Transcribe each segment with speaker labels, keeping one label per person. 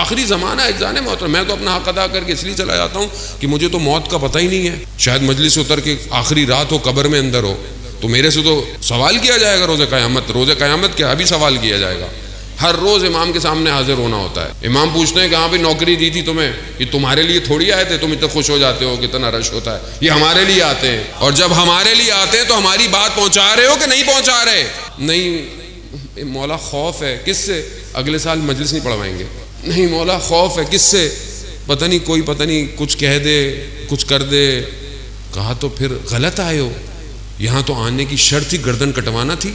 Speaker 1: آخری زمانہ ہے جانے محترم. میں تو اپنا حق ادا کر کے اس لیے چلا جاتا ہوں کہ مجھے تو موت کا پتہ ہی نہیں ہے. شاید مجلس اتر کے آخری رات ہو, قبر میں اندر ہو, تو میرے سے تو سوال کیا جائے گا روز قیامت. روز قیامت کیا ابھی سوال کیا جائے گا. ہر روز امام کے سامنے حاضر ہونا ہوتا ہے. امام پوچھتے ہیں کہ ہاں بھی نوکری دی تھی تمہیں, یہ تمہارے لیے تھوڑی آئے تھے, تم اتنے خوش ہو جاتے ہو, کتنا رش ہوتا ہے. یہ ہمارے لیے آتے ہیں, اور جب ہمارے لیے آتے ہیں تو ہماری بات پہنچا رہے ہو کہ نہیں پہنچا رہے؟ نہیں مولا خوف ہے. کس سے؟ اگلے سال مجلس نہیں پڑھوائیں گے. نہیں مولا خوف ہے. کس سے؟ پتہ نہیں کچھ کہہ دے, کچھ کر دے. کہا تو پھر غلط آئے ہو. یہاں تو آنے کی شرط تھی گردن کٹوانا تھی.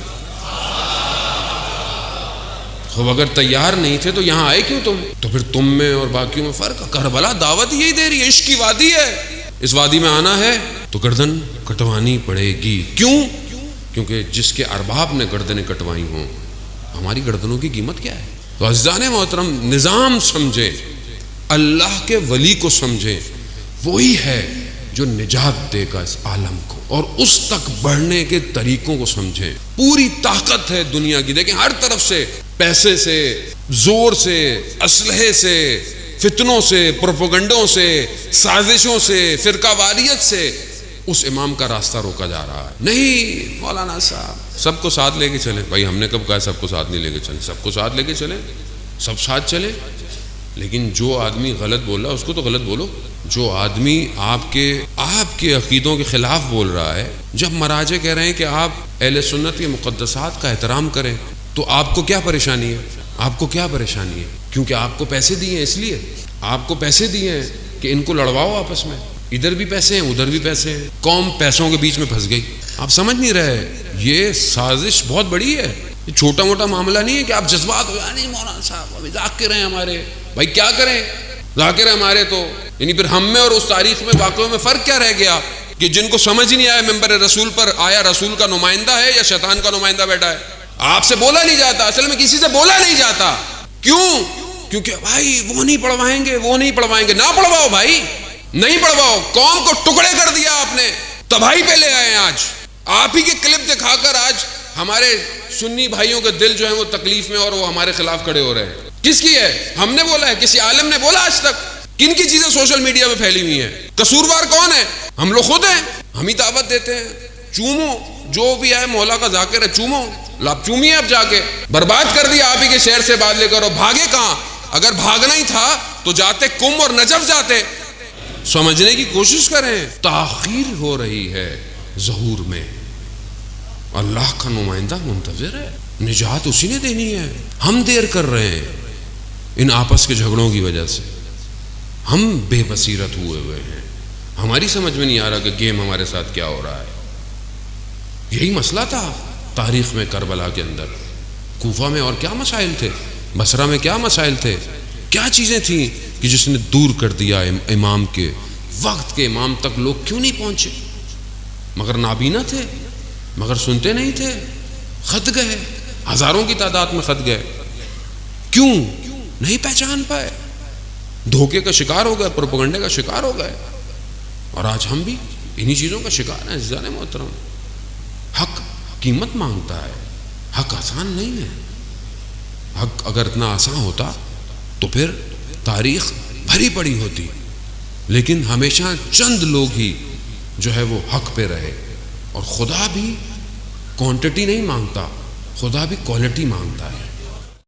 Speaker 1: خب اگر تیار نہیں تھے تو یہاں آئے کیوں تم؟ تو پھر تم میں اور باقیوں میں فرق. کربلا دعوت یہی دے رہی ہے, عشق کی وادی ہے. اس وادی میں آنا ہے تو گردن کٹوانی پڑے گی. کیوں؟ کیونکہ جس کے ارباب نے گردنیں کٹوائی ہوں, ہماری گردنوں کی قیمت کیا ہے؟ تو عزیزان محترم, نظام سمجھیں, اللہ کے ولی کو سمجھیں, وہی ہے جو نجات دے گا اس عالم کو, اور اس تک بڑھنے کے طریقوں کو سمجھیں. پوری طاقت ہے دنیا کی, دیکھیں ہر طرف سے, پیسے سے, زور سے, اسلحے سے, فتنوں سے, پروپیگنڈوں سے, سازشوں سے, فرقہ واریت سے اس امام کا راستہ روکا جا رہا ہے. نہیں مولانا صاحب سب کو ساتھ لے کے چلیں. بھائی ہم نے کب کہا سب کو ساتھ نہیں لے کے چلیں؟ سب کو ساتھ لے کے چلیں, سب ساتھ چلیں. لیکن جو آدمی غلط بول رہا ہے اس کو تو غلط بولو. جو آدمی آپ کے عقیدوں کے خلاف بول رہا ہے, جب مراجع کہہ رہے ہیں کہ آپ اہل سنت کے مقدسات کا احترام کریں, تو آپ کو کیا پریشانی ہے؟ آپ کو کیا پریشانی ہے؟ کیونکہ آپ کو پیسے دیے ہیں, اس لیے آپ کو پیسے دیے ہیں کہ ان کو لڑواؤ آپس میں. ادھر بھی پیسے ہیں, ادھر بھی پیسے ہیں, قوم پیسوں کے بیچ میں پھنس گئی. آپ سمجھ نہیں رہے, یہ سازش بہت بڑی ہے. یہ چھوٹا موٹا معاملہ نہیں ہے کہ آپ جذبات ہو. نہیں مولانا صاحب ابھی ذاکر ہیں ہمارے. بھائی کیا کریں, ذاکر ہیں ہمارے تو یعنی پھر ہم میں اور اس تاریخ میں واقعوں میں فرق کیا رہ گیا کہ جن کو سمجھ ہی نہیں آیا ممبر رسول پر آیا رسول کا نمائندہ ہے یا شیطان کا نمائندہ بیٹھا ہے. آپ سے بولا نہیں جاتا, اصل میں کسی سے بولا نہیں جاتا. کیوں؟ کیونکہ بھائی وہ نہیں پڑھوائیں گے. نہ پڑھواؤ بھائی, نہیں پڑھواؤ. قوم کو ٹکڑے کر دیا آپ نے, تباہی پہ لے آئے. آج آپ ہی کے کلپ دکھا کر آج ہمارے سنی بھائیوں کے دل جو ہیں وہ تکلیف میں, اور وہ ہمارے خلاف کھڑے ہو رہے ہیں. کس کی ہے؟ ہم نے بولا ہے؟ کسی عالم نے بولا آج تک؟ کن کی چیزیں سوشل میڈیا پہ پھیلی ہوئی ہیں؟ قصوروار کون ہے؟ ہم لوگ خود ہیں. ہم ہی دعوت دیتے ہیں, چومو جو بھی ہے مولا کا ذاکر ہے, چومو. لاپ چومیے اب جا کے. برباد کر دیا آپ ہی کے شہر سے بات لے کر. اور بھاگے کہاں؟ اگر بھاگنا ہی تھا تو جاتے کم اور نجف جاتے. سمجھنے کی کوشش کریں, تاخیر ہو رہی ہے ظہور میں. اللہ کا نمائندہ منتظر ہے, نجات اسی نے دینی ہے. ہم دیر کر رہے ہیں ان آپس کے جھگڑوں کی وجہ سے. ہم بے بصیرت ہوئے ہیں, ہماری سمجھ میں نہیں آ رہا کہ گیم ہمارے ساتھ کیا ہو رہا ہے. یہی مسئلہ تھا تاریخ میں کربلا کے اندر. کوفہ میں اور کیا مسائل تھے, بصرہ میں کیا مسائل تھے, کیا چیزیں تھیں کہ جس نے دور کر دیا امام کے وقت کے. امام تک لوگ کیوں نہیں پہنچے؟ مگر نابینا تھے, مگر سنتے نہیں تھے. خط گئے, ہزاروں کی تعداد میں خط گئے. کیوں نہیں پہچان پائے؟ دھوکے کا شکار ہو گئے, پروپیگنڈے کا شکار ہو گئے. اور آج ہم بھی انہی چیزوں کا شکار ہیں. عزیزان محترم, حق قیمت مانگتا ہے, حق آسان نہیں ہے. حق اگر اتنا آسان ہوتا تو پھر تاریخ بھری پڑی ہوتی. لیکن ہمیشہ چند لوگ ہی جو ہے وہ حق پہ رہے. اور خدا بھی کوانٹٹی نہیں مانگتا, خدا بھی کوالٹی مانگتا ہے.